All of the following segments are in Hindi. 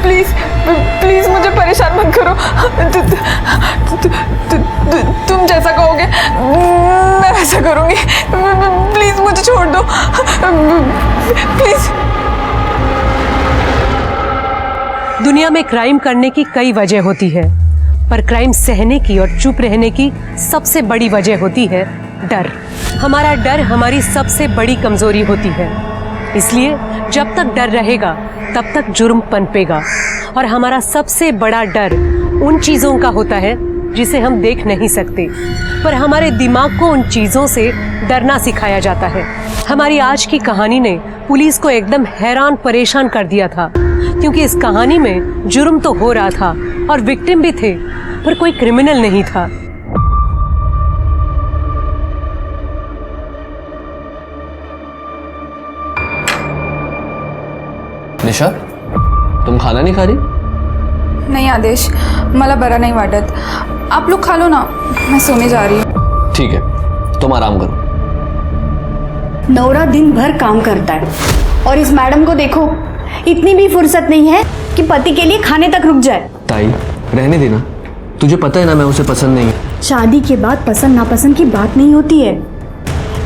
प्लीज प्लीज मुझे परेशान मत करो। तुम जैसा कहोगे मैं वैसा करूँगी। प्लीज मुझे छोड़ दो प्लीज। दुनिया में क्राइम करने की कई वजह होती है, पर क्राइम सहने की और चुप रहने की सबसे बड़ी वजह होती है डर। हमारा डर हमारी सबसे बड़ी कमजोरी होती है, इसलिए जब तक डर रहेगा तब तक जुर्म पनपेगा। और हमारा सबसे बड़ा डर उन चीज़ों का होता है जिसे हम देख नहीं सकते, पर हमारे दिमाग को उन चीज़ों से डरना सिखाया जाता है। हमारी आज की कहानी ने पुलिस को एकदम हैरान परेशान कर दिया था, क्योंकि इस कहानी में जुर्म तो हो रहा था और विक्टिम भी थे, पर कोई क्रिमिनल नहीं था। निशा, तुम खाना नहीं खा रही? नहीं आदेश, मला बरा नहीं वाटत। आप लोग खा लो ना, मैं सोने जा रही हूँ। ठीक है, तुम आराम करो। नौरा दिन भर काम करता है और इस मैडम को देखो, इतनी भी फुर्सत नहीं है कि पति के लिए खाने तक रुक जाए। ताई, रहने देना। तुझे पता है ना मैं उसे पसंद नहीं है। शादी के बाद पसंद नापसंद की बात नहीं होती है,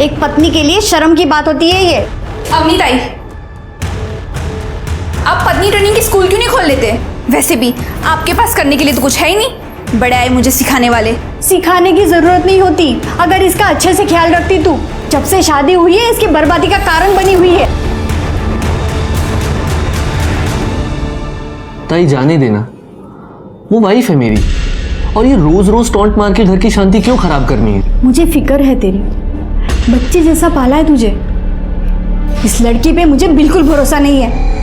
एक पत्नी के लिए शर्म की बात होती है ये। अवनी ताई, आप पत्नी ट्रेनिंग की स्कूल क्यों नहीं खोल लेते? वैसे भी आपके पास करने के लिए तो कुछ है ही नहीं, बड़े आए मुझे सिखाने वाले। सिखाने की जरूरत नहीं होती, अगर इसका अच्छे से ख्याल रखती तू। जब से शादी हुई है इसकी बर्बादी का कारण बनी हुई है। ताई जाने देना, वो वाइफ है मेरी, और ये रोज रोज टॉन्ट मार के घर की शांति क्यों खराब करनी है? मुझे फिक्र है तेरी, बच्चे जैसा पाला है तुझे। इस लड़की पे मुझे बिल्कुल भरोसा नहीं है।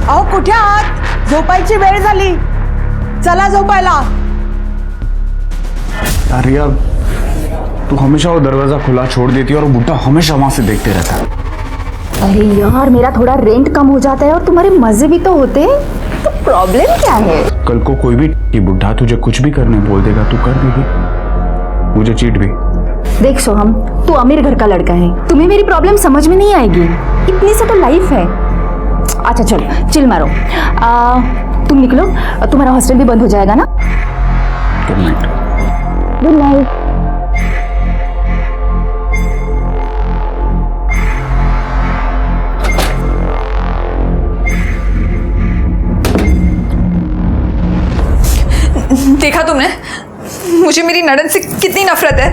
अहो कुठे आहात? झोपायची वेळ झाली, चला झोपायला। अरे यार, तू हमेशा वो दरवाजा खुला छोड़ देती है और बुड्ढा हमेशा वहां से देखते रहता है। अरे यार, मेरा थोड़ा रेंट कम हो जाता है और तुम्हारे मजे भी तो होते हैं, तो प्रॉब्लम क्या है? कल को कोई भी बुड्ढा तुझे कुछ भी करने बोल देगा, तू कर देगी, मुझे चीट भी। देख सोहम, तू अमीर घर का लड़का है, तुम्हें मेरी प्रॉब्लम समझ में नहीं आएगी। इतनी सा तो लाइफ है। अच्छा चलो चिल मारो, तुम निकलो, तुम्हारा हॉस्टल भी बंद हो जाएगा ना। Good night. Good night. देखा तुमने मुझे मेरी नड़न से कितनी नफरत है।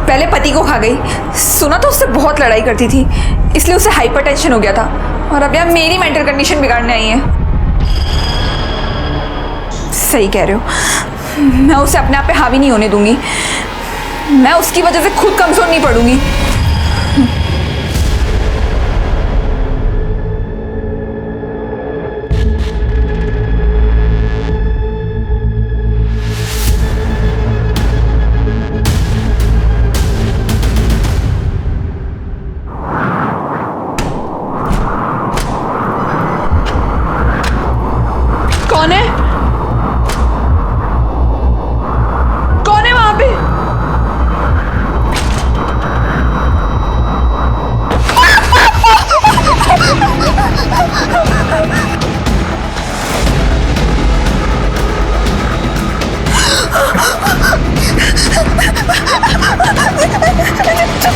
पहले पति को खा गई, सुना तो उससे बहुत लड़ाई करती थी, इसलिए उसे हाइपरटेंशन हो गया था, और अब यार मेरी मेंटल कंडीशन बिगाड़ने आई है। सही कह रहे हो, मैं उसे अपने आप पे हावी नहीं होने दूंगी। मैं उसकी वजह से खुद कमजोर नहीं पड़ूंगी। कौन है? कौन है वहां पे?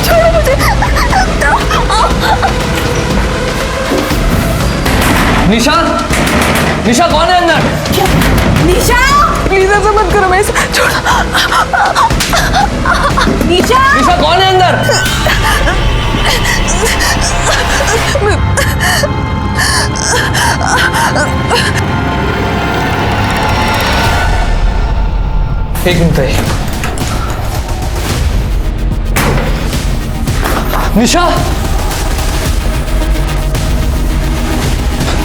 छोड़ो मुझे। निशा, निशा कौन है अंदर? निशा प्लीज ऐसा मत करो, मैं छोड़ो। निशा, निशा कौन है अंदर? एक मिनट है। निशा,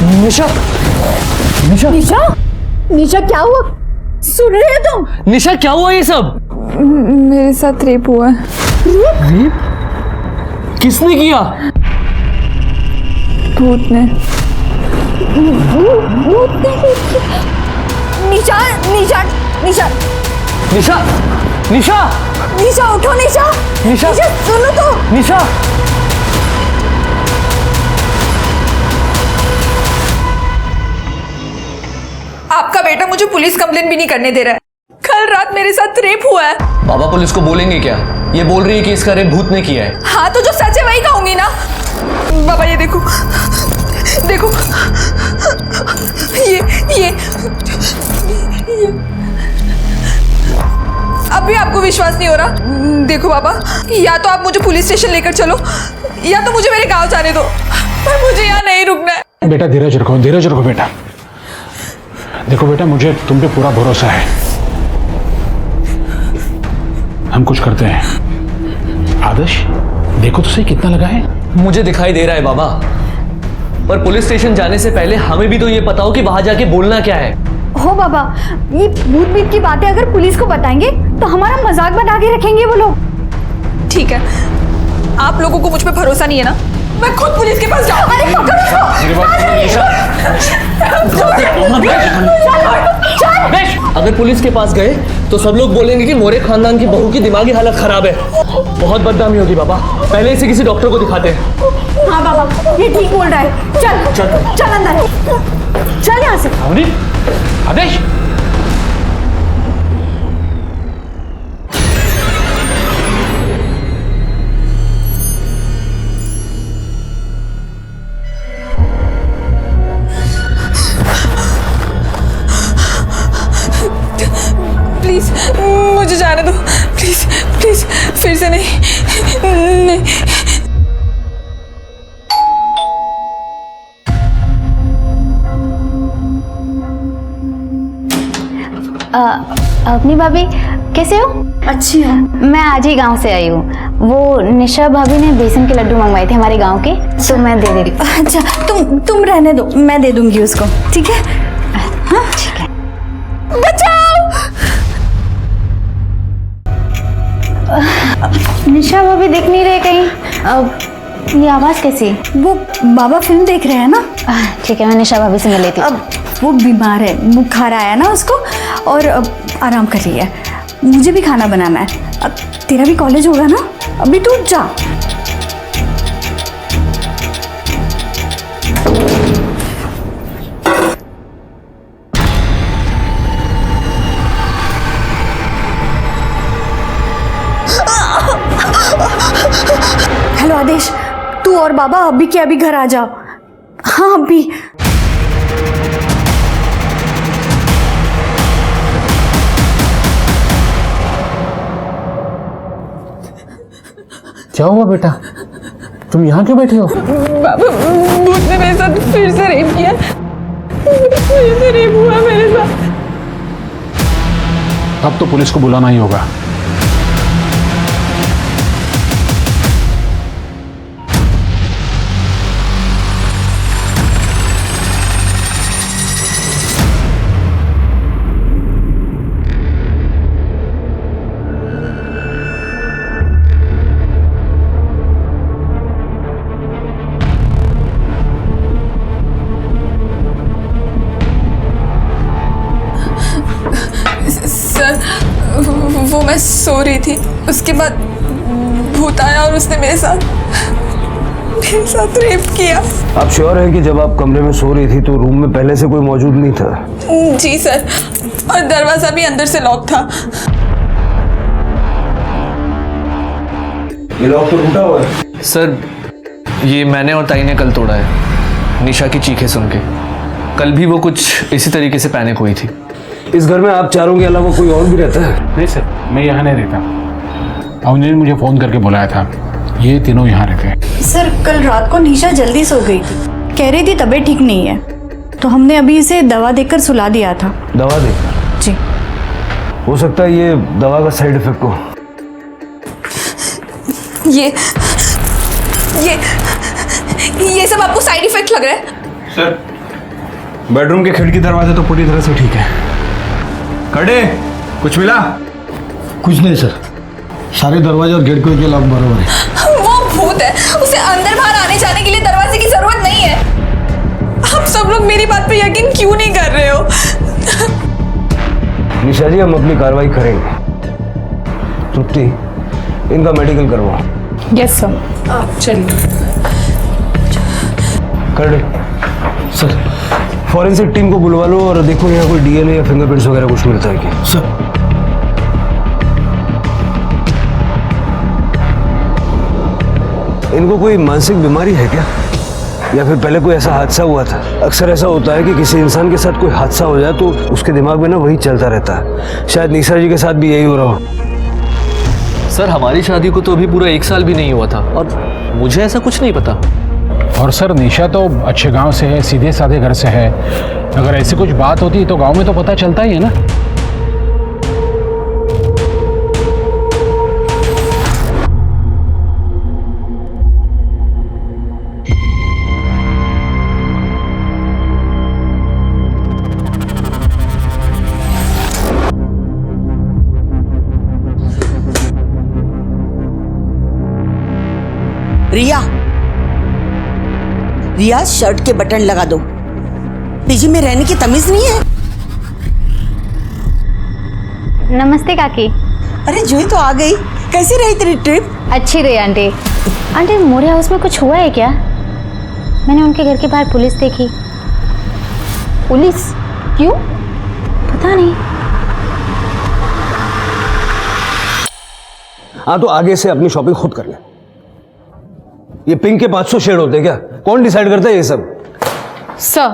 निशा, निशा, निशा, निशा क्या हुआ? सुन रहे हो तुम? निशा क्या हुआ ये सब? मेरे साथ रेप हुआ है। किसने किया? भूत ने। निशा, निशा, निशा, निशा, निशा, निशा उठो निशा, निशा, निशा सुनो तो। निशा, आपका बेटा मुझे पुलिस कंप्लेन भी नहीं करने दे रहा है। कल रात मेरे साथ रेप हुआ है। बाबा पुलिस को बोलेंगे क्या? ये बोल रही है कि इसका रेप भूत ने किया है। हाँ तो जो सच है वही कहूंगी ना। बाबा ये देखो, देखो, ये अब भी आपको विश्वास नहीं हो रहा? देखो बाबा, या तो आप मुझे पुलिस स्टेशन लेकर चलो या तो मुझे मेरे गांव जाने दो, पर मुझे यहाँ नहीं रुकना है। बेटा धीरज रखो बेटा। देखो बेटा, मुझे तुम पे पूरा भरोसा है। हम कुछ करते हैं। आदर्श देखो तो सही कितना लगा है। मुझे दिखाई दे रहा है बाबा, पर पुलिस स्टेशन जाने से पहले हमें भी तो ये पता हो कि वहां जाके बोलना क्या है। हो बाबा, ये भूत बीत की बातें अगर पुलिस को बताएंगे तो हमारा मजाक बना के रखेंगे वो लोग। ठीक है, आप लोगों को मुझ पे भरोसा नहीं है ना? मैं खुद पुलिस के पास जाऊँ। अरे पकड़ो इसको। अगर पुलिस के पास गए तो सब लोग बोलेंगे कि मोरे खानदान की बहू की दिमागी हालत खराब है। बहुत बदनामी होगी बाबा। पहले इसे किसी डॉक्टर को दिखाते हैं। हाँ बाबा, ये ठीक बोल रहा है। चल अंदर, चल यहाँ से। आदेश, प्लीज मुझे जाने दो, प्लीज प्लीज, फिर से नहीं। अपनी भाभी कैसे हो? अच्छी हूँ। मैं आज ही गांव से आई हूँ। वो निशा भाभी ने बेसन के लड्डू मंगवाए थे हमारे गांव के, तो मैं दे रही हूँ। अच्छा, तुम रहने दो, मैं दे दूंगी उसको। ठीक है? हाँ ठीक है। बचाओ! निशा भाभी दिख नहीं रहे कहीं। ये आवाज कैसी? वो बाबा फिल्म देख रहे हैं ना। ठीक है, मैं निशा भाभी से मिल लेती हूँ। अब वो बीमार है, बुखार आया ना उसको, और अब आराम कर रही है। मुझे भी खाना बनाना है। अब तेरा भी कॉलेज होगा ना, अभी तू जा। हेलो आदेश, तू और बाबा अभी के अभी घर आ जाओ। हाँ अभी। क्या हुआ बेटा? तुम यहाँ क्यों बैठे हो? बाबा, भूत ने मेरे साथ फिर से रेप किया। फिर से रेप हुआ मेरे साथ। अब तो पुलिस को बुलाना ही होगा। वो मैं सो रही थी, उसके बाद भूत आया और उसने मेरे साथ रेप किया। आप श्योर है कि जब आप कमरे में सो रही थी तो रूम में पहले से कोई मौजूद नहीं था? जी सर, और दरवाजा भी अंदर से लॉक था। ये लॉक तो टूटा हुआ है। सर, ये मैंने और ताई ने कल तोड़ा है, निशा की चीखें सुन के। कल भी वो कुछ इसी तरीके से पैनिक हुई थी। इस घर में आप चारों के अलावा कोई और भी रहता है? नहीं सर, मैं यहाँ नहीं रहता। अवनी ने मुझे फोन करके बुलाया था, ये तीनों यहाँ रहते हैं। सर, कल रात को निशा जल्दी सो गई थी, कह रही थी तबीयत ठीक नहीं है, तो हमने अभी इसे दवा देकर सुला दिया था। दवा देकर? जी। हो सकता है ये दवा का साइड इफेक्ट हो। ये सब आपको साइड इफेक्ट लग रहा है? सर बेडरूम के खिड़की दरवाजे तो पूरी तरह से ठीक है। कड़े कुछ मिला? कुछ नहीं सर, सारे दरवाजे और गेट के लॉक बराबर है। वो भूत है, उसे अंदर बाहर आने जाने के लिए दरवाजे की जरूरत नहीं है। आप सब लोग मेरी बात पे यकीन क्यों नहीं कर रहे हो? निशा जी, हम अपनी कार्रवाई करेंगे। तृप्ति, इनका मेडिकल करवाओ। Yes sir. चलिए। कर दे सर। फॉरेंसिक टीम को बुलवा लो और देखो यहाँ कोई डीएनए या फिंगरप्रिंट्स वगैरह कुछ मिलता है क्या। सर इनको कोई मानसिक बीमारी है क्या, या फिर पहले कोई ऐसा हादसा हुआ था? अक्सर ऐसा होता है कि किसी इंसान के साथ कोई हादसा हो जाए तो उसके दिमाग में ना वही चलता रहता है। शायद निशा जी के साथ भी यही हो रहा हो। सर हमारी शादी को तो अभी पूरा 1 साल भी नहीं हुआ था और मुझे ऐसा कुछ नहीं पता। और सर निशा तो अच्छे गांव से है, सीधे साधे घर से है। अगर ऐसी कुछ बात होती तो गांव में तो पता चलता ही है ना। रिया, शर्ट के बटन लगा दो। पीजी में रहने की तमीज नहीं है? नमस्ते काकी। अरे जूही तो आ गई। कैसी रही तेरी ट्रिप? अच्छी रही आंटी। आंटी मोरे हाउस में कुछ हुआ है क्या? मैंने उनके घर के बाहर पुलिस देखी। पुलिस? क्यों? पता नहीं। हाँ तो आगे से अपनी शॉपिंग खुद कर ले। ये पिंक के 500 शेड होते हैं क्या? कौन डिसाइड करता है ये सब? सर,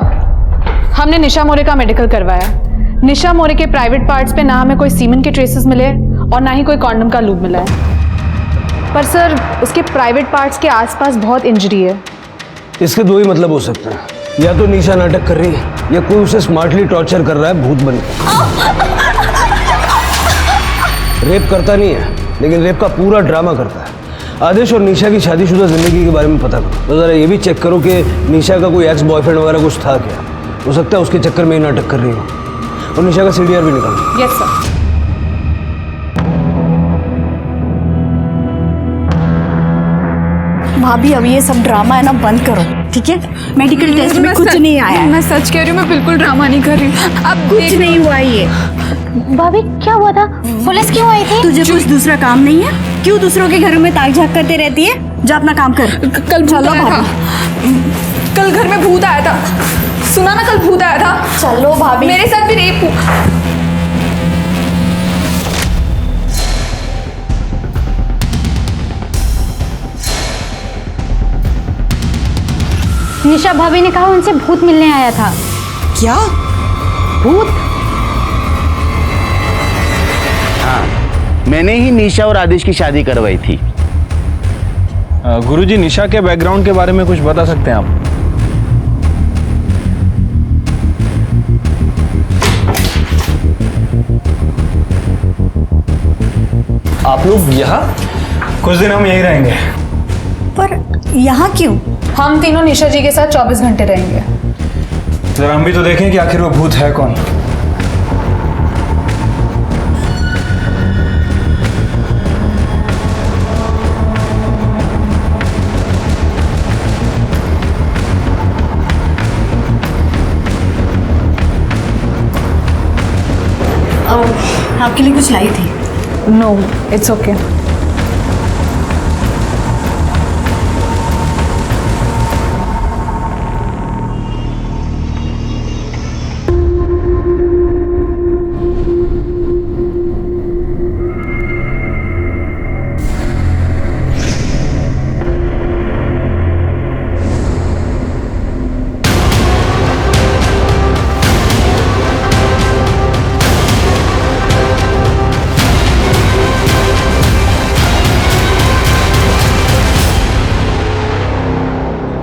हमने निशा मोरे का मेडिकल करवाया। निशा मोरे के प्राइवेट पार्ट्स पे ना हमें कोई सीमेंट के ट्रेसेस मिले और ना ही कोई कॉन्डम का लूब मिला है। पर सर उसके प्राइवेट पार्ट्स के आसपास बहुत इंजरी है। इसके दो ही मतलब हो सकते हैं, या तो निशा नाटक कर रही है या कोई उसे स्मार्टली टॉर्चर कर रहा है भूत बनकर। रेप करता नहीं है लेकिन रेप का पूरा ड्रामा करता है। आदेश और निशा की शादीशुदा जिंदगी के बारे में पता करो, तो जरा ये भी चेक करो कि निशा का कोई एक्स बॉयफ्रेंड वगैरह कुछ था क्या। हो सकता है उसके चक्कर में ही नाटक कर रही हो। और निशा का सीडीआर भी निकालो। Yes sir. भाभी अब ये सब ड्रामा है ना बंद करो, ठीक है? मेडिकल टेस्ट में कुछ नहीं आया है। मैं सच कह रही हूँ, मैं बिल्कुल ड्रामा नहीं कर रही हूँ। अब कुछ नहीं हुआ ये। भाभी क्या हुआ था? पुलिस क्यों आई थी? तुझे कुछ दूसरा काम नहीं है? क्यों दूसरों के घरों में ताक झाक करते रहती है? जा अपना काम कर। कल भूत आया था। कल घर में भूत आया था। सुना ना, कल भूत आया था। चलो भाभी। मेरे साथ भी रेप हुआ। निशा भाभी ने कहा उनसे भूत मिलने आया था। क्या? भूत? हाँ, मैंने ही निशा और आदेश की शादी करवाई थी। गुरुजी, निशा के बैकग्राउंड के बारे में कुछ बता सकते हैं आप? आप लोग यहाँ? कुछ दिन हम यहीं रहेंगे। पर यहाँ क्यों? हम तीनों निशा जी के साथ 24 घंटे रहेंगे। जरा हम भी तो देखें कि आखिर वो भूत है कौन। आपके लिए कुछ लाई थी। No, it's okay.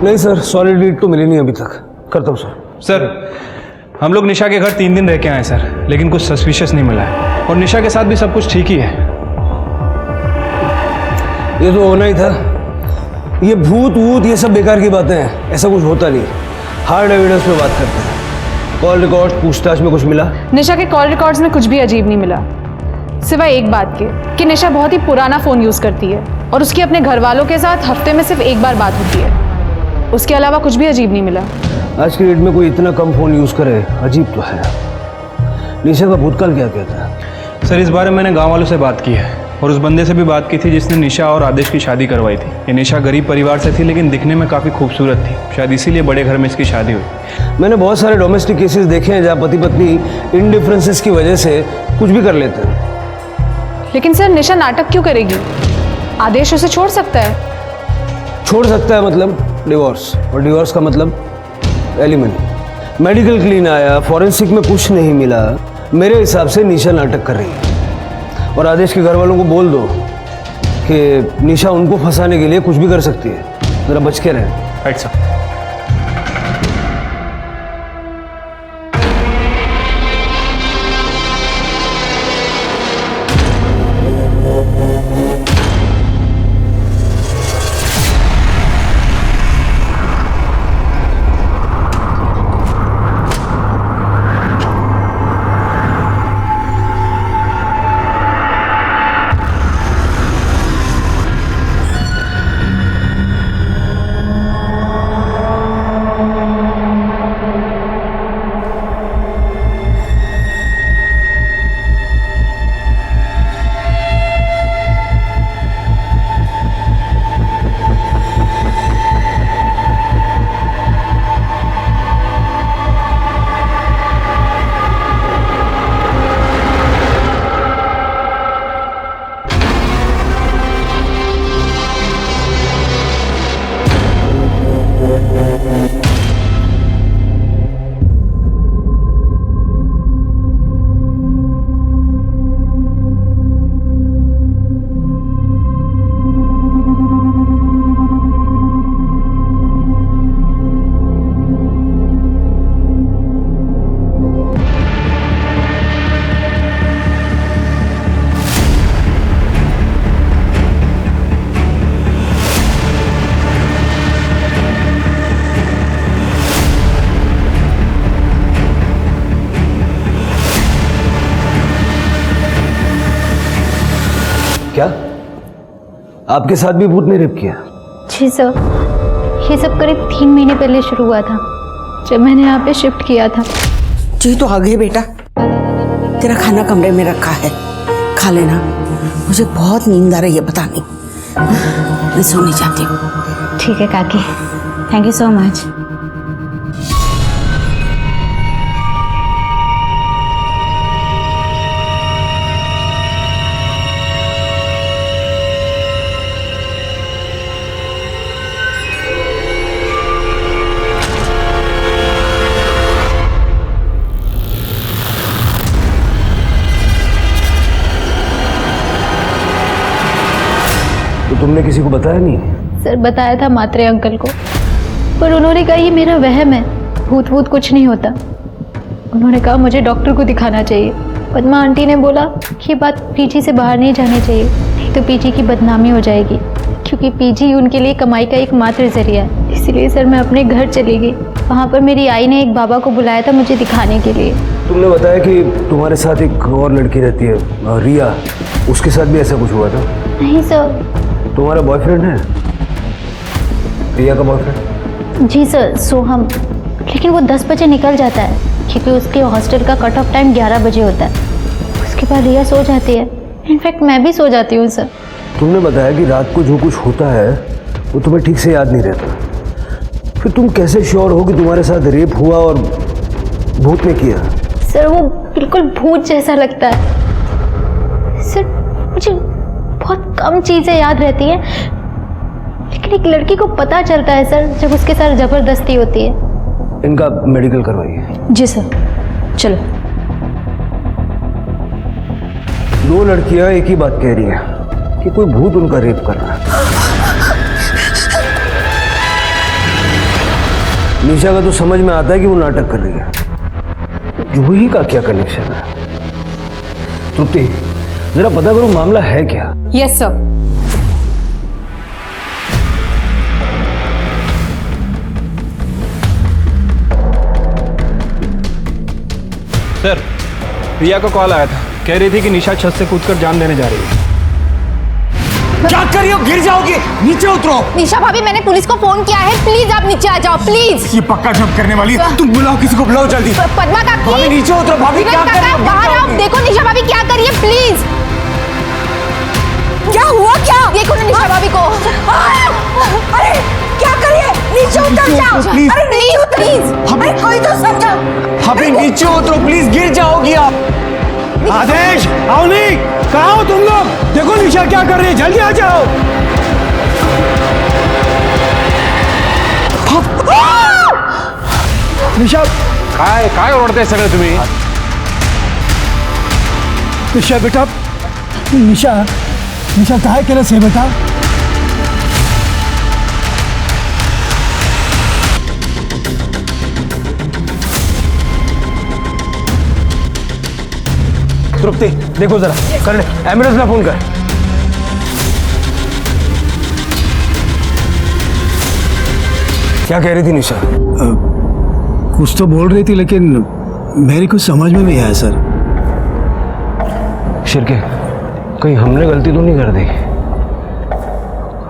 नहीं सर, सॉलिड लीड तो मिली नहीं अभी तक। करता हूँ सर। सर हम लोग निशा के घर 3 दिन रह के आए सर, लेकिन कुछ सस्पिशियस नहीं मिला है और निशा के साथ भी सब कुछ ठीक ही है। ये तो होना ही था। ये भूत वूत ये सब बेकार की बातें हैं, ऐसा कुछ होता नहीं। हार्ड एविडेंस पे बात करते हैं। कॉल रिकॉर्ड पूछताछ में कुछ मिला? निशा के कॉल रिकॉर्ड्स में कुछ भी अजीब नहीं मिला, सिवाय एक बात के कि निशा बहुत ही पुराना फ़ोन यूज़ करती है और उसकी अपने घर वालों के साथ हफ्ते में सिर्फ एक बार बात होती है। उसके अलावा कुछ भी अजीब नहीं मिला। आज की डेट में कोई इतना कम फ़ोन यूज़ करे, अजीब तो है। निशा का भूतकाल क्या कहता है? सर, इस बारे में मैंने गांव वालों से बात की है और उस बंदे से भी बात की थी जिसने निशा और आदेश की शादी करवाई थी। ये निशा गरीब परिवार से थी लेकिन दिखने में काफ़ी खूबसूरत थी, शायद इसीलिए बड़े घर में इसकी शादी हुई। मैंने बहुत सारे डोमेस्टिक केसेस देखे हैं जहाँ पति पत्नी इनडिफरेंसेस की वजह से कुछ भी कर लेते हैं। लेकिन सर, निशा नाटक क्यों करेगी? आदेश उसे छोड़ सकता है। छोड़ सकता है मतलब डिवोर्स, और डिवोर्स का मतलब एलिमनी। मेडिकल क्लीन आया, फॉरेंसिक में कुछ नहीं मिला। मेरे हिसाब से निशा नाटक कर रही है। और आदेश के घर वालों को बोल दो कि निशा उनको फंसाने के लिए कुछ भी कर सकती है, जरा बच के रहें। Right sir. क्या आपके साथ भी भूत ने रेप किया? जी सर, ये सब करीब 3 महीने पहले शुरू हुआ था जब मैंने यहाँ पे शिफ्ट किया था। जी तो आ गए बेटा, तेरा खाना कमरे में रखा है, खा लेना। मुझे बहुत नींद आ रही है, पता नहीं, मैं सोने जाती हूँ। ठीक है काकी, थैंक यू सो मच। तो तुमने किसी को बताया नहीं? सर, बताया था मात्रे अंकल को, पर उन्होंने कहा ये मेरा वहम है, भूत भूत कुछ नहीं होता। उन्होंने कहा मुझे डॉक्टर को दिखाना चाहिए। पद्मा आंटी ने बोला कि बात पीजी से बाहर नहीं जानी चाहिए, नहीं तो पीजी की बदनामी हो जाएगी, क्योंकि पीजी उनके लिए कमाई का एकमात्र जरिया है। इसीलिए सर मैं अपने घर चली गई। वहाँ पर मेरी आई ने एक बाबा को बुलाया था मुझे दिखाने के लिए। तुमने बताया कि तुम्हारे साथ एक और लड़की रहती है, रिया, उसके साथ भी ऐसा कुछ हुआ था? नहीं सर। तुम्हारा बॉयफ्रेंड है? रिया का बॉयफ्रेंड? जी सर, सोहम, लेकिन वो 10 बजे निकल जाता है क्योंकि उसके हॉस्टल का कट ऑफ टाइम 11 बजे होता है। उसके बाद रिया सो जाती है, इनफैक्ट मैं भी सो जाती हूँ सर। तुमने बताया कि रात को जो कुछ होता है वो तुम्हें ठीक से याद नहीं रहता, फिर तुम कैसे श्योर हो कि तुम्हारे साथ रेप हुआ और भूत ने किया? सर वो बिल्कुल भूत जैसा लगता है सर। मुझे बहुत कम चीज़ें याद रहती हैं, लेकिन एक लड़की को पता चलता है सर जब उसके साथ ज़बरदस्ती होती है। इनका मेडिकल करवाइए। जी सर, चलो। 2 लड़कियां एक ही बात कह रही हैं कि कोई भूत उनका रेप कर रहा है। निशा का तो समझ में आता है कि वो नाटक कर रही है, जूही का क्या कनेक्शन है? तृप्ति, जरा पता करो मामला है क्या? Yes sir. सर, रिया को कॉल आया था, कह रही थी कि निशा छत से कूदकर जान देने जा रही है। क्या कर रही हो? गिर जाओगी, नीचे उतरो। निशा भाभी, मैंने पुलिस को फोन किया है, प्लीज आप नीचे आ जाओ, प्लीज। ये पक्का जब करने वाली है। तुम बुलाओ, किसी को बुलाओ जल्दी। पद्मा काकी, भाभी नीचे उतरो। भाभी क्या कर रही हो? बाहर आओ, देखो निशा भाभी क्या कर रही है, प्लीज। क्या हुआ क्या? देखो ना निशा भाभी को। अरे क्या करिए? नीचे उतर जाओ। प्लीज। अरे नीचे प्लीज। अरे कोई तो समझा। भाभी नीचे उतरो प्लीज, गिर जाओगी आप। आदेश, अवनी, कहाँ हो तुम लोग? देखो निशा क्या कर रही है, जल्दी आ जाओ। निशा, काय ओरडते सगळे तुम्ही? निशा बेटा, निशा निशा काय केलं से बेटा? तृप्ति, देखो जरा, कर ले, एम्बुलेंस में फोन कर। क्या कह रही थी निशा? कुछ तो बोल रही थी लेकिन मेरी कुछ समझ में नहीं आया सर। शिरके, कहीं हमने गलती तो नहीं कर दी?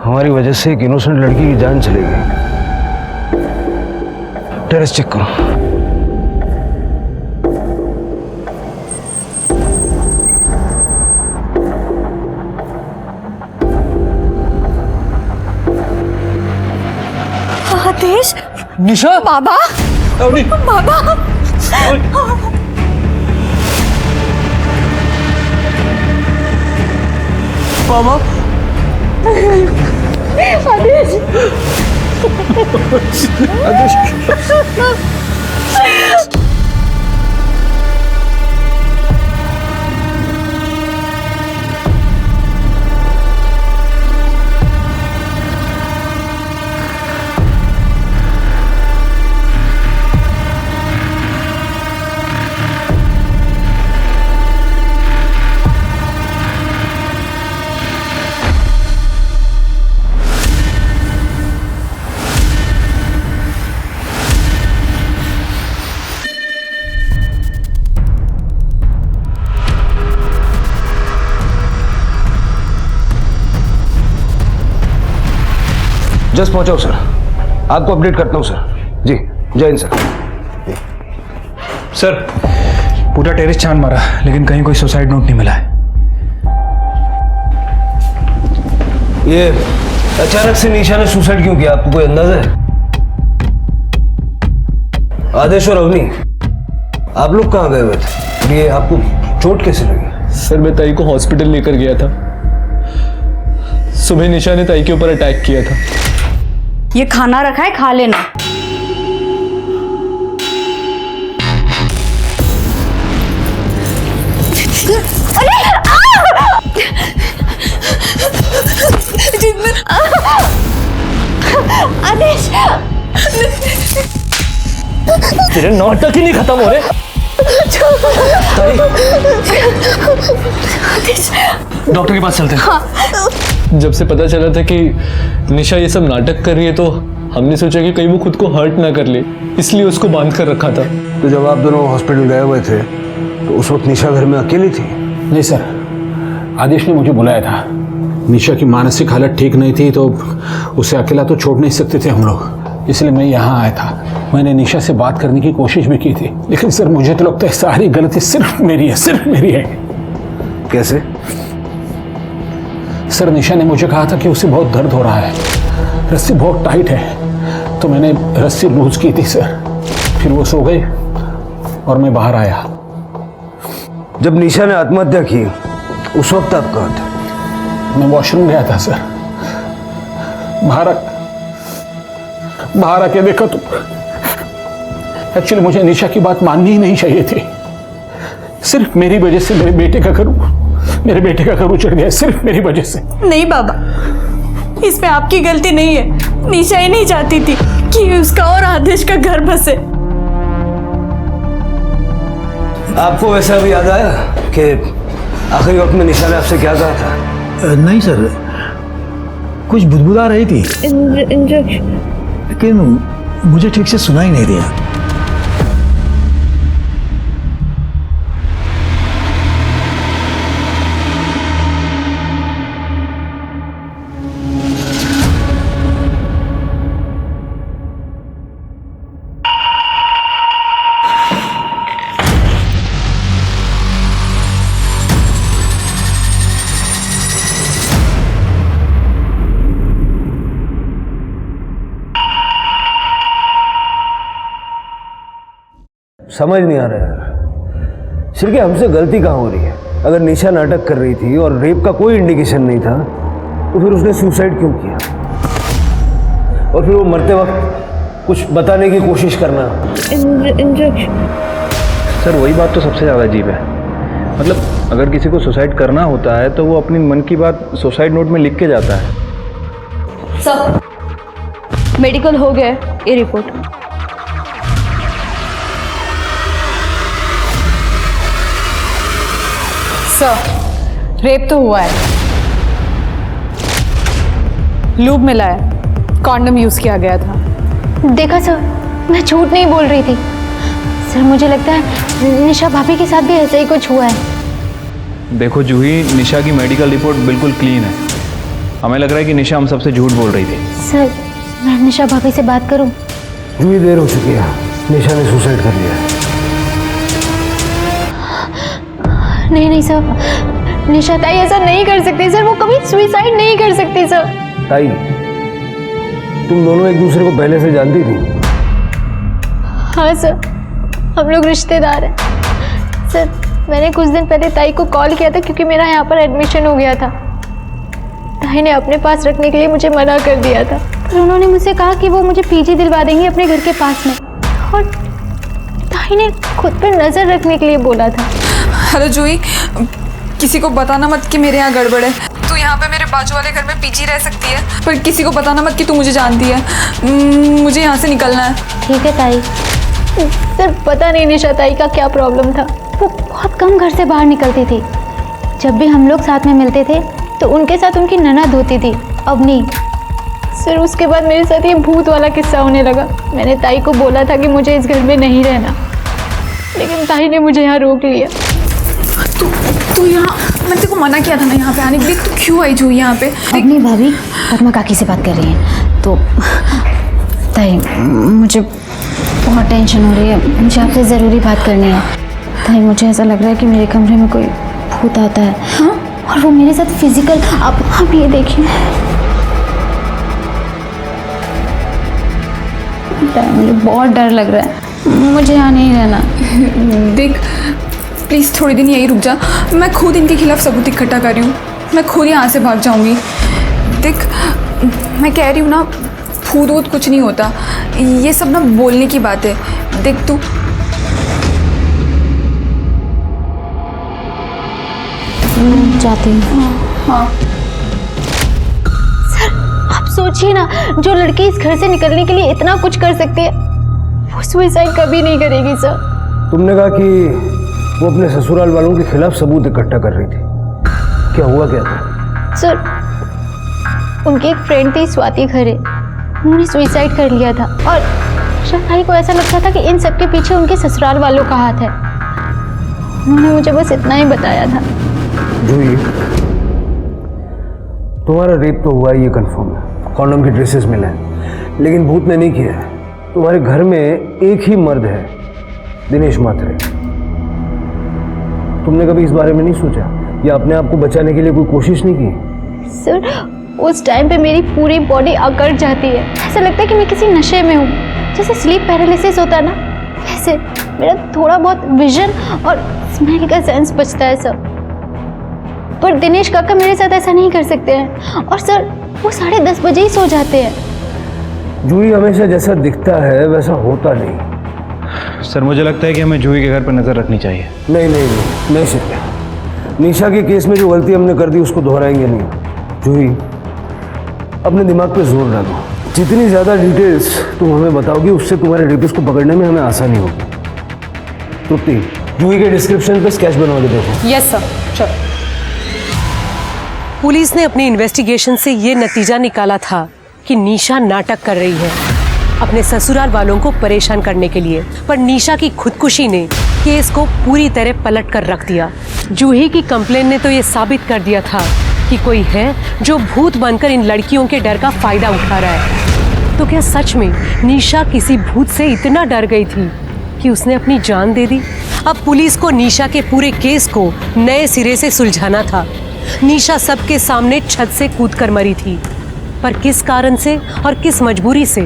हमारी वजह से एक इनोसेंट लड़की की जान चली गई। टेरेस चेक करो। आदेश, निशा, बाबा, अवनी, बाबा। मामा, आदेश, जस्ट पहुंचाओ सर, आपको अपडेट करता हूं सर। जी, जय हिंद सर। सर, पूरा टेरेस छान मारा लेकिन कहीं कोई सुसाइड नोट नहीं मिला है। ये अचानक से निशा ने सुसाइड क्यों किया, आपको कोई अंदाजा है? आदेश और अवनी, आप लोग कहाँ गए हुए थे? ये आपको चोट कैसे लगी? सर मैं ताई को हॉस्पिटल लेकर गया था। सुबह निशा ने ताई के ऊपर अटैक किया था। ये खाना रखा है, खा लेना। आदेश, तेरे नाटक ही नहीं खत्म हो रहे। डॉक्टर के पास चलते हैं। जब से पता चला था कि निशा ये सब नाटक कर रही है तो हमने सोचा कि कहीं वो खुद को हर्ट ना कर ले, इसलिए उसको बांध कर रखा था। तो जब आप दोनों हॉस्पिटल गए हुए थे तो उस वक्त निशा घर में अकेली थी? नहीं सर, आदेश ने मुझे बुलाया था। निशा की मानसिक हालत ठीक नहीं थी तो उसे अकेला तो छोड़ नहीं सकते थे हम लोग, इसलिए मैं यहाँ आया था। मैंने निशा से बात करने की कोशिश भी की थी, लेकिन सर मुझे तो लगता है सारी गलती सिर्फ मेरी है, सिर्फ मेरी है। कैसे? सर निशा ने मुझे कहा था कि उसे बहुत दर्द हो रहा है, रस्सी बहुत टाइट है, तो मैंने रस्सी लूज की थी सर। फिर वो सो गई और मैं बाहर आया। जब निशा ने आत्महत्या की उस वक्त आप कहाँ थे? मैं वॉशरूम गया था सर। बाहर आके देखा तो एक्चुअली मुझे निशा की बात माननी ही नहीं चाहिए थी। सिर्फ मेरी वजह से मेरे बेटे का घर उजड़ गया, सिर्फ मेरी वजह से। नहीं बाबा, इसमें आपकी गलती नहीं है। निशा ही नहीं चाहती थी कि उसका और आदेश का घर बसे। आपको वैसा भी याद आया कि आखिरी वक्त में निशा ने आपसे क्या कहा था? नहीं सर, कुछ बुदबुदा रही थी लेकिन मुझे ठीक से सुना ही नहीं दिया। समझ नहीं आ रहा यार, सिर्फ हमसे गलती कहाँ हो रही है? अगर निशा नाटक कर रही थी और रेप का कोई इंडिकेशन नहीं था तो फिर उसने सुसाइड क्यों किया? और फिर वो मरते वक्त कुछ बताने की कोशिश करना। सर वही बात तो सबसे ज़्यादा अजीब है। मतलब अगर किसी को सुसाइड करना होता है तो वो अपनी मन की बात सुसाइड नोट में लिख के जाता है। सर मेडिकल हो गया, ये रिपोर्ट। सर रेप तो हुआ है, लूब मिला है, कॉन्डम यूज किया गया था। देखा सर, मैं झूठ नहीं बोल रही थी। सर मुझे लगता है निशा भाभी के साथ भी ऐसा ही कुछ हुआ है। देखो जूही, निशा की मेडिकल रिपोर्ट बिल्कुल क्लीन है। हमें लग रहा है कि निशा हम सबसे झूठ बोल रही थी। सर मैं निशा भाभी से बात करूं? जूही देर हो चुकी है, निशा ने सुसाइड कर लिया है। नहीं नहीं सर, निशा ताई ऐसा नहीं कर सकती सर, वो कभी सुसाइड नहीं कर सकती सर। ताई, तुम दोनों एक दूसरे को पहले से जानती थी? हाँ सर, हम लोग रिश्तेदार हैं। सर मैंने कुछ दिन पहले ताई को कॉल किया था क्योंकि मेरा यहाँ पर एडमिशन हो गया था। ताई ने अपने पास रखने के लिए मुझे मना कर दिया था, पर उन्होंने मुझसे कहा कि वो मुझे पीजी दिलवा देंगे अपने घर के पास में, और ताई ने खुद पर नज़र रखने के लिए बोला था। हेलो जूही, किसी को बताना मत कि मेरे यहाँ गड़बड़ है। तू यहाँ पे मेरे बाजू वाले घर में पीजी रह सकती है, पर किसी को बताना मत कि तू मुझे जानती है। मुझे यहाँ से निकलना है। ठीक है ताई। सर पता नहीं निशा ताई का क्या प्रॉब्लम था, वो बहुत कम घर से बाहर निकलती थी। जब भी हम लोग साथ में मिलते थे तो उनके साथ उनकी ननद होती थी, अब नहीं। सर उसके बाद मेरे साथ ये भूत वाला किस्सा होने लगा। मैंने ताई को बोला था कि मुझे इस घर में नहीं रहना, लेकिन ताई ने मुझे यहाँ रोक लिया। तू यहाँ, मैंने तेरे को मना किया था ना यहाँ पे आने के लिए, तू क्यों आई जूही यहाँ पे? अपनी भाभी पद्मा काकी से बात कर रही हैं। तो ताई मुझे बहुत टेंशन हो रही है, मुझे आपसे ज़रूरी बात करनी है। ताई मुझे ऐसा लग रहा है कि मेरे कमरे में कोई भूत आता है। हाँ? और वो मेरे साथ फिजिकल, आप ये देखिए। मुझे बहुत डर लग रहा है, मुझे यहाँ नहीं रहना। देख प्लीज़ थोड़ी दिन यहीं रुक जा, मैं खुद इनके खिलाफ सबूत इकट्ठा कर रही हूँ। मैं खुद यहाँ से भाग जाऊँगी। देख मैं कह रही हूँ ना, भूत वूत कुछ नहीं होता, ये सब ना बोलने की बात है। देख तू जाती हूँ। हाँ सर आप सोचिए ना, जो लड़की इस घर से निकलने के लिए इतना कुछ कर सकती है, वो सुसाइड कभी नहीं करेगी सर। तुमने कहा कि वो अपने ससुराल वालों के खिलाफ सबूत इकट्ठा कर रही थी, क्या हुआ क्या था? सर उनकी एक फ्रेंड थी स्वाति खरे, उन्होंने सुसाइड कर लिया था, और शायद को ऐसा लगता था कि इन सब के पीछे उनके ससुराल वालों का हाथ है। उन्होंने मुझे बस इतना ही बताया था। जूही, तुम्हारा रेप तो हुआ है, ये कंफर्म है, कॉन्डम के ड्रेसेस मिले हैं, लेकिन भूत ने नहीं किया है। तुम्हारे घर में एक ही मर्द है, दिनेश मात्रे। तुमने कभी इस बारे में नहीं सोचा या अपने आप को बचाने के लिए कोई कोशिश नहीं की? सर उस टाइम पे मेरी पूरी बॉडी अकड़ जाती है, ऐसा लगता है कि मैं किसी नशे में हूँ। जैसे स्लीप पैरालिसिस होता है ना, वैसे मेरा थोड़ा बहुत विजन और स्मेल का सेंस बचता है सर। पर दिनेश काका मेरे साथ ऐसा नहीं कर सकते हैं, और सर वो 10:30 बजे ही सो जाते हैं। जूही हमेशा जैसा दिखता है वैसा होता नहीं। सर मुझे लगता है कि हमें जूही के घर पर नज़र रखनी चाहिए। नहीं सिर्फ निशा के केस में जो गलती हमने कर दी उसको दोहराएंगे नहीं। जूही अपने दिमाग पे जोर डालो, जितनी ज़्यादा डिटेल्स तुम हमें बताओगी उससे तुम्हारे रेपिस्ट को पकड़ने में हमें आसानी होगी। तृप्ति, जूही के डिस्क्रिप्शन पे स्केच बनवा के देखो। यस सर, चलो। पुलिस ने अपनी इन्वेस्टिगेशन से ये नतीजा निकाला था कि निशा नाटक कर रही है अपने ससुराल वालों को परेशान करने के लिए, पर निशा की खुदकुशी ने केस को पूरी तरह पलट कर रख दिया। जूही की कंप्लेन ने तो ये साबित कर दिया था कि कोई है जो भूत बनकर इन लड़कियों के डर का फायदा उठा रहा है। तो क्या सच में निशा किसी भूत से इतना डर गई थी कि उसने अपनी जान दे दी? अब पुलिस को निशा के पूरे केस को नए सिरे से सुलझाना था। निशा सबके सामने छत से कूदकर मरी थी, पर किस कारण से और किस मजबूरी से?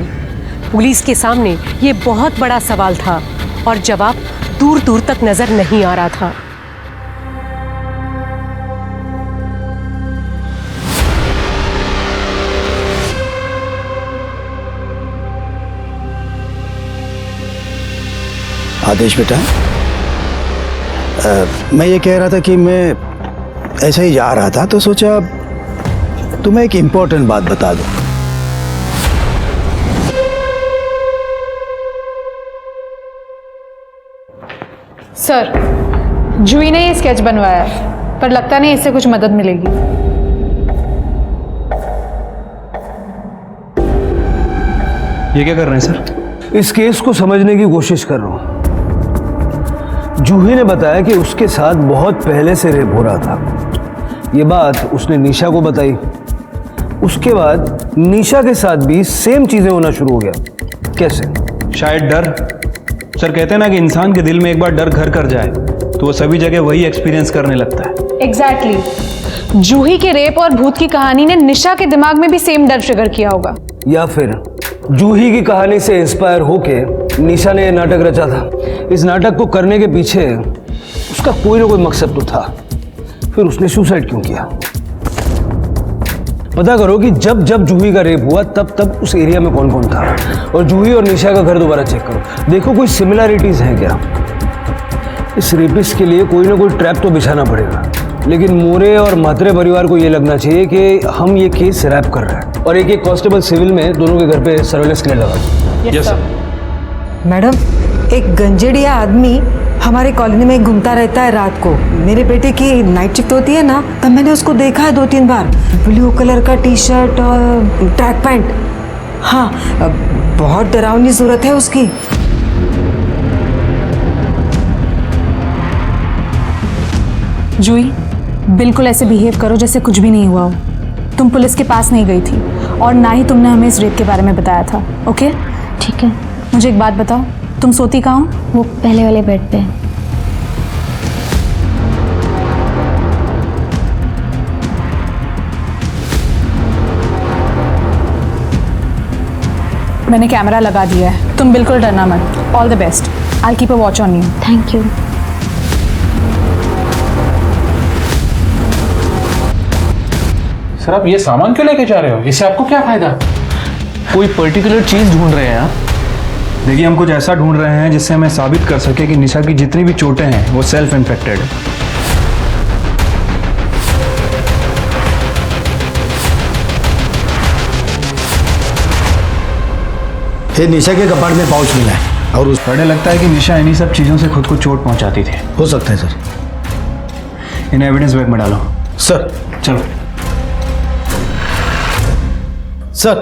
पुलिस के सामने ये बहुत बड़ा सवाल था। और जवाब दूर दूर तक नजर नहीं आ रहा था। आदेश बेटा, मैं ये कह रहा था कि मैं ऐसे ही जा रहा था तो सोचा तुम्हें एक इम्पोर्टेंट बात बता दूं। सर, जूही ने ये स्केच बनवाया है, पर लगता नहीं इससे कुछ मदद मिलेगी। ये क्या कर रहे हैं सर? इस केस को समझने की कोशिश कर रहा हूं। जूही ने बताया कि उसके साथ बहुत पहले से रेप हो रहा था। ये बात उसने निशा को बताई। उसके बाद निशा के साथ भी सेम चीजें होना शुरू हो गया। कैसे? शायद डर। सर, कहते हैं ना कि इंसान के दिल में एक बार डर घर कर जाए तो वो सभी जगह वही एक्सपीरियंस करने लगता है। एग्जैक्टली। जूही के रेप और भूत की कहानी ने निशा के दिमाग में भी सेम डर ट्रिगर किया होगा। या फिर जूही की कहानी से इंस्पायर होके निशा ने यह नाटक रचा था। इस नाटक को करने के पीछे उसका कोई ना कोई मकसद तो था। फिर उसने सुसाइड क्यों किया? पता करो कि जब जब जूही का रेप हुआ तब तब उस एरिया में कौन कौन था, और जूही और निशा का घर दोबारा चेक करो। देखो कोई सिमिलैरिटीज हैं क्या। इस रेपिस्ट के लिए कोई ना कोई ट्रैप तो बिछाना पड़ेगा। लेकिन मोरे और म्हात्रे परिवार को यह लगना चाहिए कि हम ये केस रैप कर रहे हैं, और एक एक कांस्टेबल सिविल में दोनों के घर पे सर्वेलेंस के लिए लगा। Yes sir. मैडम, एक गंजेड़िया आदमी हमारे कॉलोनी में घूमता रहता है रात को। मेरे बेटे की नाइट शिफ्ट होती है ना, तब मैंने उसको देखा है 2-3 बार। ब्लू कलर का टी शर्ट और ट्रैक पैंट। हाँ, बहुत डरावनी सूरत है उसकी। जूही, बिल्कुल ऐसे बिहेव करो जैसे कुछ भी नहीं हुआ हो। तुम पुलिस के पास नहीं गई थी और ना ही तुमने हमें इस रेप के बारे में बताया था। ओके? ठीक है। मुझे एक बात बताओ, तुम सोती कहाँ हो? वो पहले वाले बेड पे। मैंने कैमरा लगा दिया है, तुम बिल्कुल डरना मत। All the best. I keep a watch on you. Thank you. Sir, आप ये सामान क्यों लेके जा रहे हो? इससे आपको क्या फायदा? कोई पर्टिकुलर चीज ढूंढ रहे हैं आप? देखिए, हम कुछ ऐसा ढूंढ रहे हैं जिससे हमें साबित कर सके कि निशा की जितनी भी चोटें हैं वो सेल्फ इन्फेक्टेड। ये निशा के कपाट में पाउच मिला है, और उस पढ़ने लगता है कि निशा इन्हीं सब चीज़ों से खुद को चोट पहुंचाती थी। हो सकता है सर। इन्हें एविडेंस बैग में डालो। सर। चलो सर,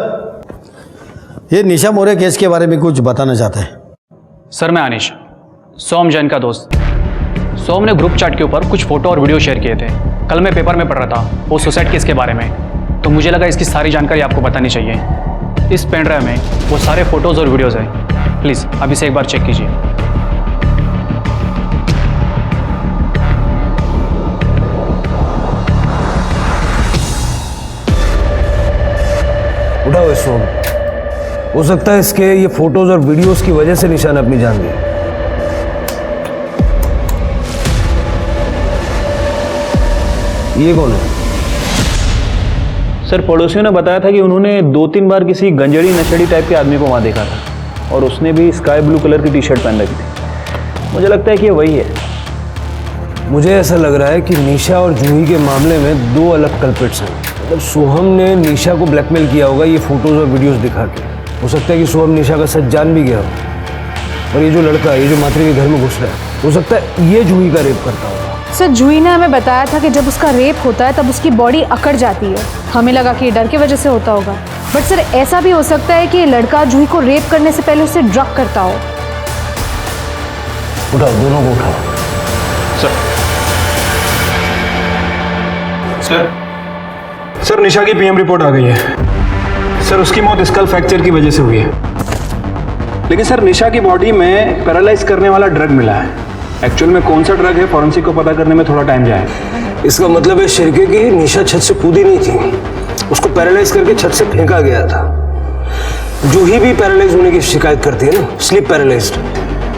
ये निशा मोरे केस के बारे में कुछ बताना चाहता है। सर, मैं अनिश, सोम जैन का दोस्त। सोम ने ग्रुप चैट के ऊपर कुछ फोटो और वीडियो शेयर किए थे। कल मैं पेपर में पढ़ रहा था वो सुसाइड केस के बारे में, तो मुझे लगा इसकी सारी जानकारी आपको बतानी चाहिए। इस पेन ड्राइव में वो सारे फोटोज़ और वीडियोज़ हैं। प्लीज़ अब इसे एक बार चेक कीजिए। उठाओ इस फोन। हो सकता है इसके ये फोटोज और वीडियोस की वजह से निशा ने अपनी जान दी। ये कौन है? सर, पड़ोसियों ने बताया था कि उन्होंने 2-3 बार किसी गंजेड़ी नशेड़ी टाइप के आदमी को वहाँ देखा था, और उसने भी स्काई ब्लू कलर की टी शर्ट पहन रखी थी। मुझे लगता है कि ये वही है। मुझे ऐसा लग रहा है कि निशा और जूही के मामले में 2 अलग कल्प्रिट्स हैं। मतलब सोहम ने निशा को ब्लैकमेल किया होगा ये फोटोज और वीडियोस दिखा के। हो सकता है कि सोहम निशा का सच जान भी गया हो, और ये जो लड़का, ये जो मात्रे के घर में घुस रहा है, हो सकता है ये जूही का रेप करता होगा। सर, जूही ने हमें बताया था कि जब उसका रेप होता है तब उसकी बॉडी अकड़ जाती है। हमें लगा कि ये डर की वजह से होता होगा, बट सर ऐसा भी हो सकता है कि ये लड़का जूही को रेप करने से पहले उसे ड्रग करता हो। उठाओ, दोनों को उठाओ। सर, निशा की पीएम रिपोर्ट आ गई है। सर, उसकी मौत स्कल फ्रैक्चर की वजह से हुई है। लेकिन सर, निशा की बॉडी में पैरालाइज करने वाला ड्रग मिला है। एक्चुअल में कौन सा ड्रग है, फॉरेंसिक को पता करने में थोड़ा टाइम जाएगा। इसका मतलब है शिरके की निशा छत से कूदी नहीं थी, उसको पैरालाइज करके छत से फेंका गया था। जूही भी पैरालाइज होने की शिकायत करती है ना, स्लीप पैरालाइज्ड।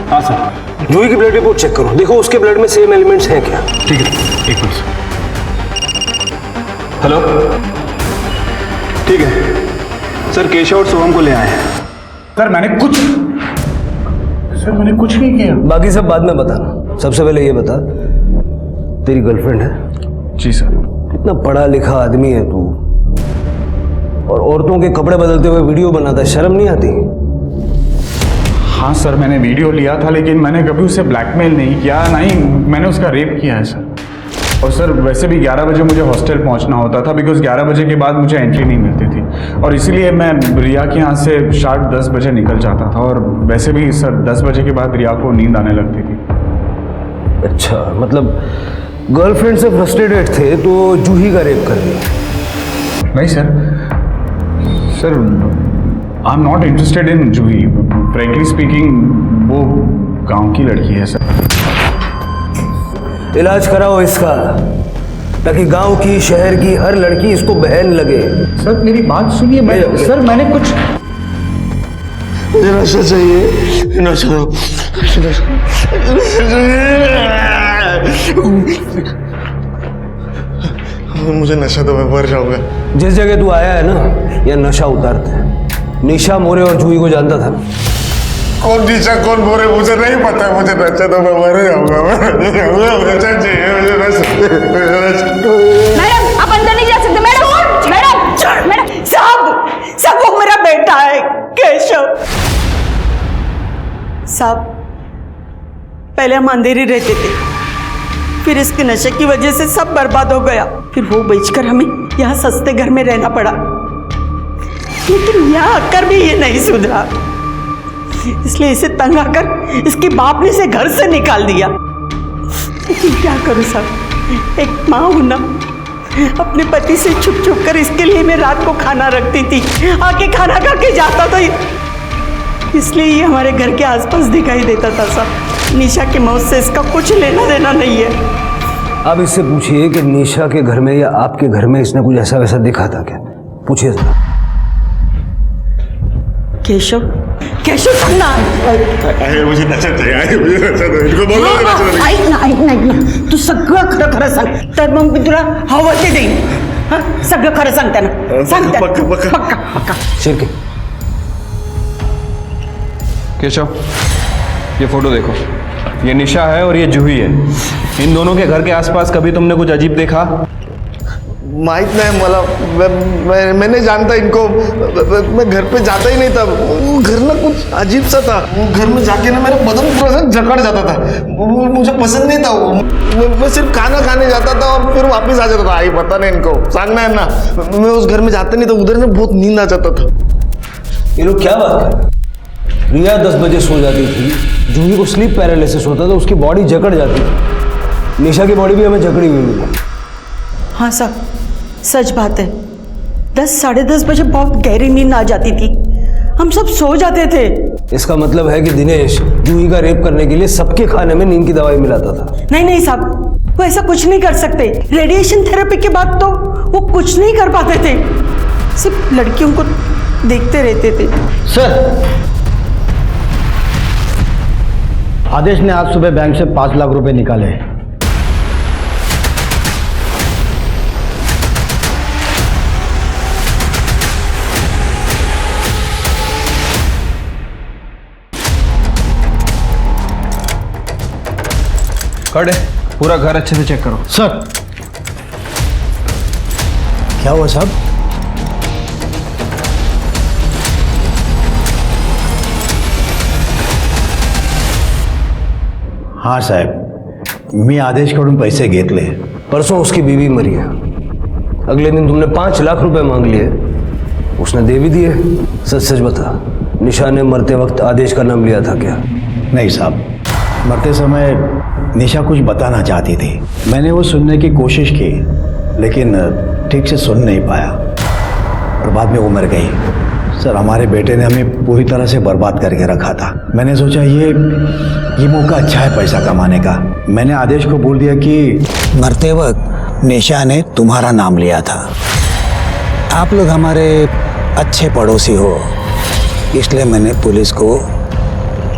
हाँ सर। जूही की ब्लड रिपोर्ट चेक करो, देखो उसके ब्लड में सेम एलिमेंट्स हैं क्या। ठीक है, एक मिनट। हेलो, ठीक है सर, केशव और सोहम को ले आए हैं। सर मैंने कुछ नहीं किया। बाकी सब बाद में बताना, सबसे पहले ये बता, तेरी गर्लफ्रेंड है? जी सर। कितना पढ़ा लिखा आदमी है तू, और औरतों के कपड़े बदलते हुए वीडियो बनाता है, शर्म नहीं आती? हाँ सर, मैंने वीडियो लिया था, लेकिन मैंने कभी उसे ब्लैकमेल नहीं किया, ना ही मैंने उसका रेप किया है सर। और सर वैसे भी 11 बजे मुझे हॉस्टल पहुंचना होता था, बिकॉज 11 बजे के बाद मुझे एंट्री नहीं मिलती थी, और इसीलिए मैं रिया के यहाँ से शार्प 10 बजे निकल जाता था। और वैसे भी सर 10 बजे के बाद रिया को नींद आने लगती थी। अच्छा, मतलब गर्लफ्रेंड से फ्रस्ट्रेटेड थे तो जूही का रेप कर दिया? नहीं sir, I am not interested in Juhi. Frankly speaking वो गांव की लड़की है सर। इलाज कराओ इसका, ताकि गांव की, शहर की हर लड़की इसको बहन लगे। सर मेरी बात सुनिए, सर मैंने कुछ, मुझे नशा चाहिए, नशा। मुझे नशा तो मैं मर जाऊंगा। जिस जगह तू आया है ना, यह नशा उतारते हैं। निशा मोरे और जूही को जानता था? कौन निशा कौन मोरे मुझे नहीं पता, मुझे नशा तो मैं मर जाऊंगा। नशा चाहिए मुझे, नशा। मैडम आप अंदर नहीं जा सकते। मैडम मैडम मैडम, सब वो मेरा बेटा है केशव। साहब, पहले हम अंधेरे रहते थे, फिर इसके नशे की वजह से सब बर्बाद हो गया, फिर वो बेचकर हमें यहाँ सस्ते घर में रहना पड़ा, लेकिन यहाँ आकर भी ये नहीं सुधरा, इसलिए इसे तंग आकर इसके बाप ने इसे घर से निकाल दिया। लेकिन क्या करूं साहब, एक माँ हूं ना, अपने पति से छुप छुप कर इसके लिए मैं रात को खाना रखती थी, आके खाना खा के जाता था, इसलिए ये हमारे घर के आसपास दिखाई देता था साहब। निशा की मौत से इसका कुछ लेना देना नहीं है। अब इससे पूछिए कि निशा के घर में या आपके घर में इसने कुछ ऐसा वैसा दिखा था क्या? पूछिए जरा। केशव, केशव सुनना, मुझे नशा चाहिए, मुझे नशा दो, इनको बोलो नशा। ऐक ना, तू सगळं खरं खरं सांग, तर मग मी तुला हवं ते देईन। हां, सगळं खरं सांगते ना, सांगते पक्का। ठीक है। केशव, ये फोटो देखो, ये निशा है और ये जूही है। इन दोनों के घर के आसपास कभी तुमने कुछ अजीब देखा? माहित नहीं मला, मैंने जानता इनको, मैं घर पे जाता ही नहीं था, वो घर ना कुछ अजीब सा था, वो घर में जाके ना मेरा बदन पूरा जकड़ जाता था, वो मुझे पसंद नहीं था, वो मैं सिर्फ खाना खाने जाता था और फिर वापस आ जाता था। आई पता नहीं इनको, सांगना है ना, मैं उस घर में जाता नहीं था, उधर ना बहुत नींद आ जाता था। ये लोग क्या बात कर रहे हैं? रिया 10 बजे सो जाती थी, जूही को स्लीप पैरालिसिस होता था, उसकी बॉडी जकड़ जाती थी। निशा की बॉडी भी हमें जकड़ी हुई मिली। हाँ साहब, सच बात है, 10 साढ़े 10 बजे बहुत गहरी नींद आ जाती थी, हम सब सो जाते थे। इसका मतलब है कि दिनेश जूही का रेप करने के लिए सबके खाने में नींद की दवाई मिलाता था। नहीं साहब, वो ऐसा कुछ नहीं कर सकते, रेडिएशन थेरेपी के बाद तो वो कुछ नहीं कर पाते थे, सिर्फ लड़कियों को देखते रहते थे। सर, आदेश ने आज सुबह बैंक से 5 लाख रुपए निकाले। कड़े, पूरा घर अच्छे से चेक करो। सर, क्या हुआ साहब? हाँ साहेब, मी आदेशकडून पैसे घेतले। परसों उसकी बीवी मरी है, अगले दिन तुमने 5 लाख रुपए मांग लिए, उसने दे भी दिए। सच सच बता, निशा ने मरते वक्त आदेश का नाम लिया था क्या? नहीं साहब, मरते समय निशा कुछ बताना चाहती थी, मैंने वो सुनने की कोशिश की, लेकिन ठीक से सुन नहीं पाया और बाद में वो मर गई। सर, हमारे बेटे ने हमें पूरी तरह से बर्बाद करके रखा था। मैंने सोचा ये मौका अच्छा है पैसा कमाने का। मैंने आदेश को बोल दिया कि मरते वक्त निशा ने तुम्हारा नाम लिया था, आप लोग हमारे अच्छे पड़ोसी हो, इसलिए मैंने पुलिस को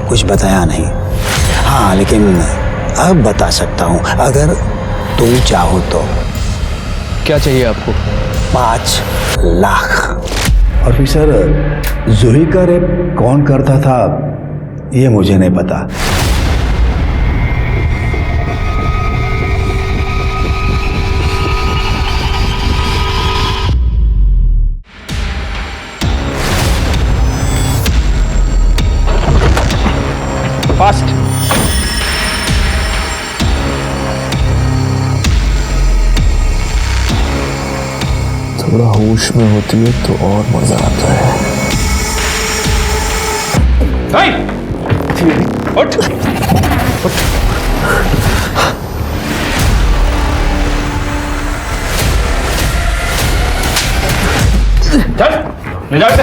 कुछ बताया नहीं। हाँ, लेकिन अब बता सकता हूँ अगर तुम चाहो तो। क्या चाहिए आपको? 5 लाख। ऑफिसर, जूही का रेप कौन करता था ये मुझे नहीं पता। फास्ट। थोड़ा होश में होती है तो और मजा आता है। उठ। चल, ले जाओ इसे।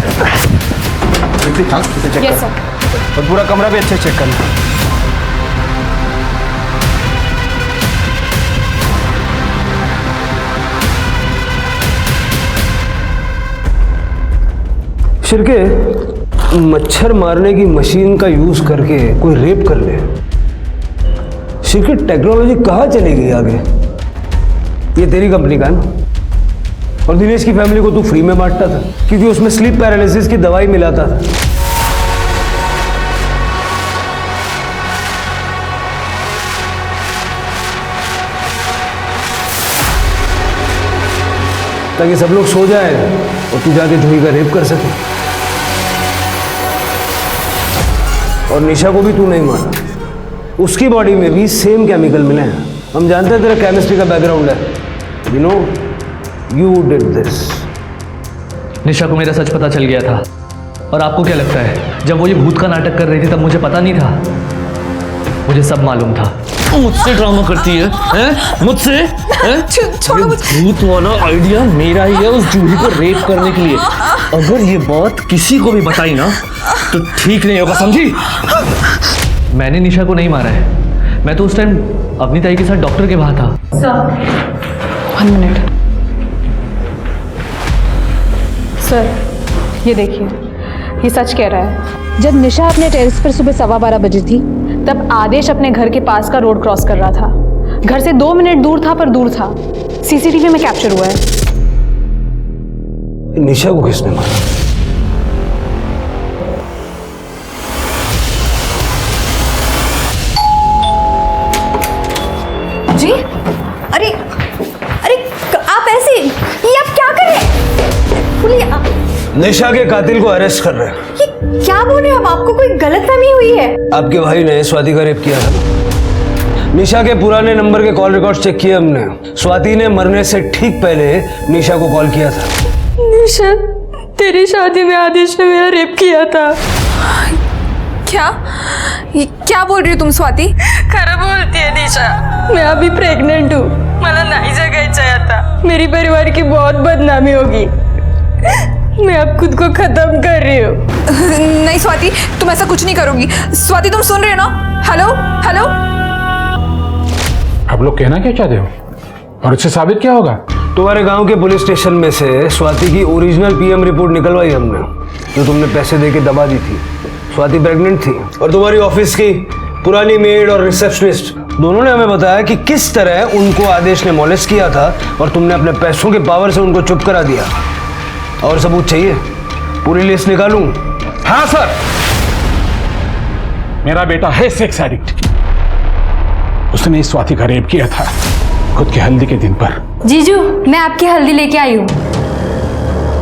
चल, यस सर। और पूरा कमरा भी अच्छे चेक करना। शिरके, मच्छर मारने की मशीन का यूज करके कोई रेप कर ले। शिरके, टेक्नोलॉजी कहाँ चली गई आगे? ये तेरी कंपनी का ना? और दिनेश की फैमिली को तू फ्री में बांटता था क्योंकि उसमें स्लीप पैरालिसिस की दवाई मिलाता था। ताकि सब लोग सो जाए और तू जाके जूही का रेप कर सके। और निशा को भी तू नहीं मारा, उसकी बॉडी में भी सेम केमिकल मिले हैं। हम जानते हैं तेरा केमिस्ट्री का बैकग्राउंड है। You know you did this. Nisha को मेरा सच पता चल गया था। और आपको क्या लगता है, जब वो ये भूत का नाटक कर रही थी तब मुझे पता नहीं था? मुझे सब मालूम था। मुझसे ड्रामा करती है, हैं? मुझसे? छोड़ो मुझे। भूत वाला आइडिया मेरा ही है उस जूही को रेप करने के लिए। अगर ये बात किसी को भी बताई ना तो ठीक नहीं होगा, समझी? मैंने निशा को नहीं मारा है। मैं तो उस टाइम अपनी ताई के साथ डॉक्टर के वहां था। Sir 1 minute. सर ये देखिए, ये सच कह रहा है। जब निशा अपने टेरेस पर सुबह 12:15 बजे थी तब आदेश अपने घर के पास का रोड क्रॉस कर रहा था। घर से 2 मिनट दूर था, पर दूर था। सीसीटीवी में कैप्चर हुआ है। निशा को किसने मारा? जी? अरे अरे आप ऐसे, ये आप क्या कर रहे हैं? बोलिए। निशा के कातिल को अरेस्ट कर रहे हैं। ये क्या बोल रहे हैं आप? आपको कोई गलतफहमी हुई है? आपके भाई ने स्वाति का रेप किया था। निशा के पुराने नंबर के कॉल रिकॉर्ड चेक किए हमने। स्वाति ने मरने से ठीक पहले निशा को कॉल किया था। निशा, तेरी शादी में आदेश ने मेरा रेप किया था। क्या? ये क्या बोल रही हो तुम स्वाति? खरं बोलतीये निशा, मैं अभी प्रेग्नेंट हूँ। मला नहीं जगायचं है आता। मेरी परिवार की बहुत बदनामी होगी। मैं अब खुद को खत्म कर रही हूँ। नहीं स्वाति, तुम ऐसा कुछ नहीं करोगी। स्वाति तुम सुन रहे हो ना? Hello hello. आप लोग कहना क्या चाहते हो और उससे साबित क्या होगा? तुम्हारे गांव के पुलिस स्टेशन में से स्वाति की ओरिजिनल पीएम रिपोर्ट निकलवाई हमने, जो तुमने पैसे देके दबा दी थी। स्वाति प्रेग्नेंट थी और तुम्हारी ऑफिस की पुरानी मेड और रिसेप्शनिस्ट दोनों ने हमें बताया कि किस तरह उनको आदेश ने मॉलेस्ट किया था और तुमने अपने पैसों के पावर से उनको चुप करा दिया। और सबूत चाहिए? पूरी लिस्ट निकालूं? हाँ सर, मेरा बेटा है सेक्स एडिक्ट। उसने इस स्वाति का रेप किया था खुद की हल्दी के दिन पर। जीजू, मैं आपकी हल्दी लेके आई हूँ।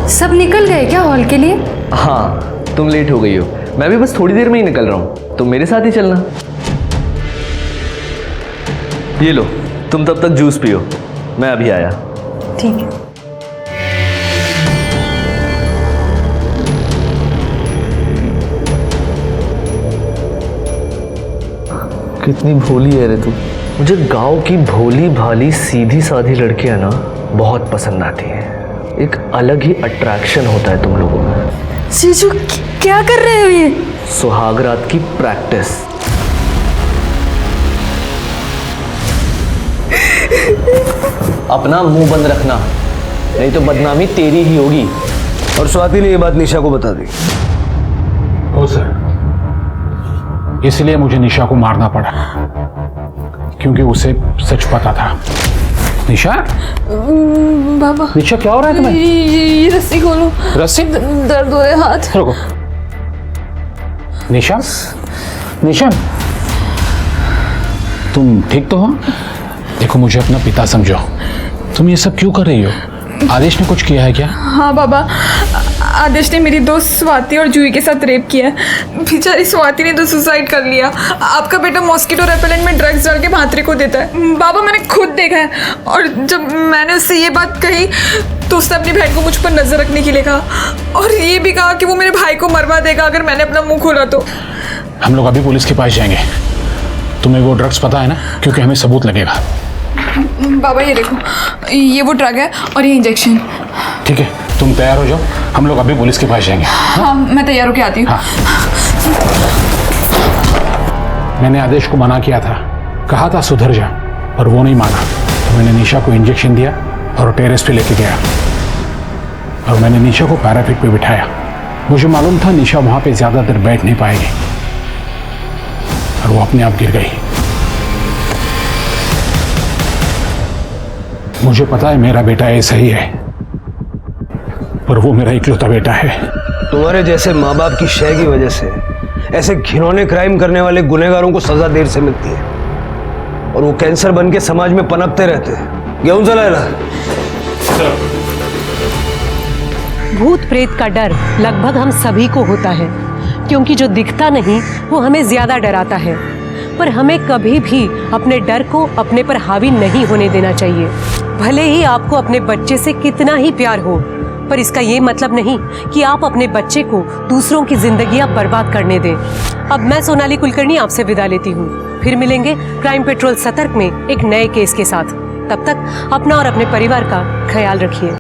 सब निकल गए क्या हॉल के लिए? हाँ, तुम लेट हो गई हो। मैं भी बस थोड़ी देर में ही निकल रहा हूँ, तुम मेरे साथ ही चलना। ये लो, तुम तब तक जूस पियो, मैं अभी आया। ठीक है। कितनी भोली है रे तू। मुझे गांव की भोली भाली सीधी साधी लड़कियां ना बहुत पसंद आती हैं। एक अलग ही अट्रैक्शन होता है तुम लोगों में। जीजू क्या कर रहे हो ये? सुहागरात की प्रैक्टिस। अपना मुंह बंद रखना, नहीं तो बदनामी तेरी ही होगी। और स्वाति ने ये बात निशा को बता दी। ओ सर, इसलिए मुझे निशा को मारना पड़ा, क्योंकि उसे सच पता था। निशा, बाबा निशा क्या हो रहा है तुम्हें? ये रस्सी खोलो। रस्सी? दर्द हो रहे हाथ। रुको। निशा, निशा, तुम ठीक तो हो? देखो, मुझे अपना पिता समझो। तुम ये सब क्यों कर रही हो? आदेश ने कुछ किया है क्या? हाँ बाबा, आदेश ने मेरी दोस्त स्वाति और जूही के साथ रेप किया है। बेचारी स्वाति ने तो सुसाइड कर लिया। आपका बेटा मॉस्किटो रेपेलेंट में ड्रग्स डाल के भांत्रे को देता है। बाबा, मैंने खुद देखा है। और जब मैंने उससे ये बात कही तो उसने अपनी बहन को मुझ पर नजर रखने के लिए कहा, और ये भी कहा कि वो मेरे भाई को मरवा देगा अगर मैंने अपना मुंह खोला तो। हम लोग अभी पुलिस के पास जाएंगे। तुम्हें वो ड्रग्स पता है ना? क्योंकि हमें सबूत लगेगा। बाबा ये देखो, ये वो ड्रग है और ये इंजेक्शन। ठीक है, तुम तैयार हो जाओ, हम लोग अभी पुलिस के पास जाएंगे। हाँ, मैं तैयार होके आती हूँ। हाँ। मैंने आदेश को मना किया था, कहा था सुधर जा, पर वो नहीं माना। तो मैंने निशा को इंजेक्शन दिया और टेरेस पे लेके गया, और मैंने निशा को पैराफिट पे बिठाया। मुझे मालूम था निशा वहां पे ज्यादा देर बैठ नहीं पाएगी, और वो अपने आप गिर गई। मुझे पता है मेरा बेटा ऐसा ही है, पर वो मेरा इकलौता बेटा है। तुम्हारे जैसे माँ बाप की शय की वजह से ऐसे घिनौने क्राइम करने वाले गुनहगारों को सजा देर से मिलती है, और वो कैंसर बन के समाज में पनपते रहते हैं। गेहूं चलाएला। भूत प्रेत का डर लगभग हम सभी को होता है, क्योंकि जो दिखता नहीं वो हमें ज्यादा डराता है। पर हमें कभी भी अपने डर को अपने पर हावी नहीं होने देना चाहिए। भले ही आपको अपने बच्चे से कितना ही प्यार हो, पर इसका ये मतलब नहीं कि आप अपने बच्चे को दूसरों की जिंदगियां बर्बाद करने दें। अब मैं सोनाली कुलकर्णी आपसे विदा लेती हूँ। फिर मिलेंगे क्राइम पेट्रोल सतर्क में एक नए केस के साथ। तब तक अपना और अपने परिवार का ख्याल रखिए।